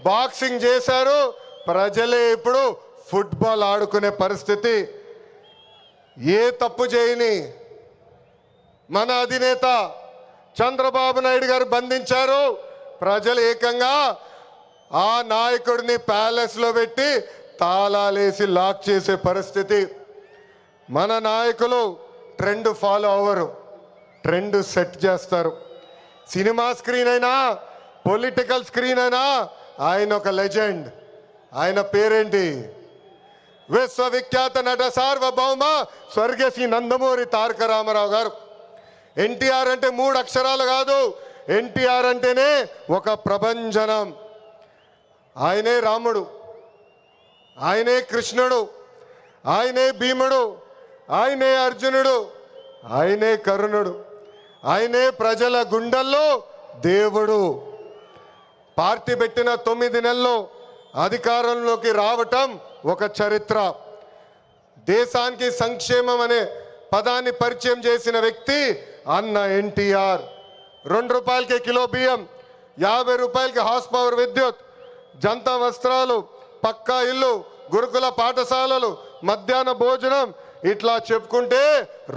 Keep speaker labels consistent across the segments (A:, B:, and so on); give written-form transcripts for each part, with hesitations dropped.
A: Boxing చేశారు, ప్రజలే ఇప్పుడు ఫుట్బాల్ ఆడుకునే పరిస్థితి. ఏ తప్పు చేయని మన అధినేత చంద్రబాబు నాయుడు గారు బంధించారు. ప్రజలు ఏకంగా ఆ నాయకుడిని ప్యాలెస్లో పెట్టి తాళాలేసి లాక్ చేసే పరిస్థితి. మన నాయకులు ట్రెండ్ ఫాలో అవ్వరు, ట్రెండ్ సెట్ చేస్తారు. సినిమా స్క్రీన్ అయినా పొలిటికల్ స్క్రీన్ అయినా ఆయన ఒక లెజెండ్. ఆయన పేరేంటి? విశ్వవిఖ్యాత నట సార్వభౌమ స్వర్గశ్రీ నందమూరి తారక రామారావు గారు. ఎన్టీఆర్ అంటే 3 అక్షరాలు కాదు, ఎన్టీఆర్ అంటేనే ఒక ప్రభంజనం. ఆయనే రాముడు, ఆయనే కృష్ణుడు, ఆయనే భీముడు, ఆయనే అర్జునుడు, ఆయనే కరుణుడు, ఆయనే ప్రజల గుండెల్లో దేవుడు. పార్టీ పెట్టిన 9 నెలల్లో అధికారంలోకి రావటం ఒక చరిత్ర. దేశానికి సంక్షేమం అనే పదాన్ని పరిచయం చేసిన వ్యక్తి అన్న ఎన్టీఆర్. 2 రూపాయలకి కిలో బియ్యం, 50 రూపాయలకి హార్స్ పవర్ విద్యుత్, జంతా వస్త్రాలు, పక్కా ఇల్లు, గురుకుల పాఠశాలలు, మధ్యాహ్న భోజనం, ఇట్లా చెప్పుకుంటే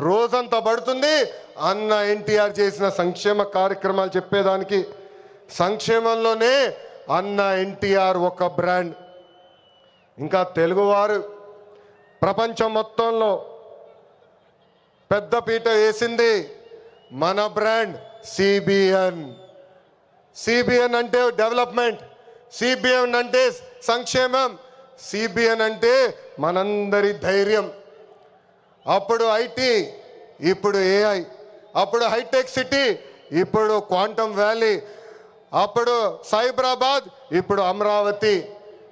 A: రోజంతా పడుతుంది. అన్న ఎన్టీఆర్ చేసిన సంక్షేమ కార్యక్రమాలు చెప్పేదానికి. సంక్షేమంలోనే అన్న ఎన్టీఆర్ ఒక బ్రాండ్. ఇంకా తెలుగువారు ప్రపంచం మొత్తంలో పెద్దపీట వేసింది మన బ్రాండ్ సిబిఎన్. సిబిఎన్ అంటే డెవలప్మెంట్, సిబిఎన్ అంటే సంక్షేమం, సిబిఎన్ అంటే మనందరి ధైర్యం. అప్పుడు ఐటీ, ఇప్పుడు ఏఐ, అప్పుడు హైటెక్ సిటీ, ఇప్పుడు క్వాంటమ్ వ్యాలీ, అప్పుడు సైబరాబాద్, ఇప్పుడు అమరావతి.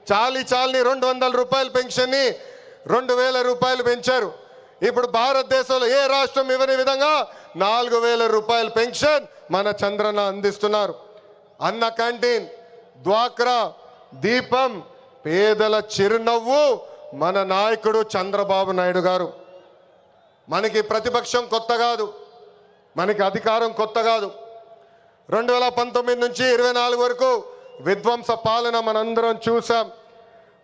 A: చాలని 200 రూపాయల పెన్షన్ని 2000 రూపాయలు పెంచారు. ఇప్పుడు భారతదేశంలో ఏ రాష్ట్రం ఇవ్వని విధంగా 4000 రూపాయల పెన్షన్ మన చంద్రన్న అందిస్తున్నారు. అన్న క్యాంటీన్, డ్వాక్రా, దీపం, పేదల చిరునవ్వు మన నాయకుడు చంద్రబాబు నాయుడు గారు. మనకి ప్రతిపక్షం కొత్త కాదు, మనకి అధికారం కొత్త కాదు. 2019 నుంచి 24 వరకు విధ్వంస పాలన మనందరం చూసాం.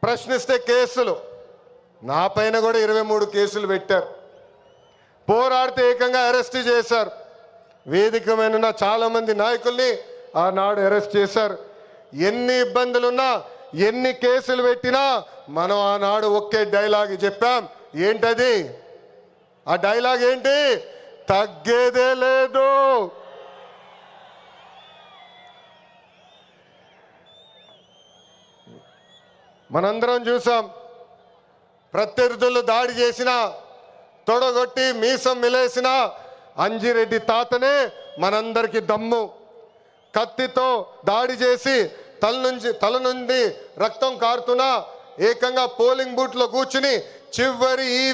A: ప్రశ్నిస్తే కేసులు, నా పైన కూడా 23 కేసులు పెట్టారు. పోరాడితే ఏకంగా అరెస్ట్ చేశారు. వేదిక మీద చాలామంది నాయకుల్ని ఆనాడు అరెస్ట్ చేశారు. ఎన్ని ఇబ్బందులున్నా, ఎన్ని కేసులు పెట్టినా మనం ఆనాడు ఒకే డైలాగ్ చెప్పాం. ఏంటది? ఆ డైలాగ్ ఏంటి? తగ్గేదే లేదు. మనందరం చూసాం. ప్రత్యర్థులు దాడి చేసిన, తొడగొట్టి మీసం మిలేసిన అంజిరెడ్డి తాతనే మనందరికీ దమ్ము. కత్తితో దాడి చేసి తల నుండి రక్తం కారుతున్నా ఏకంగా పోలింగ్ బూత్లో కూర్చుని చివరి ఈ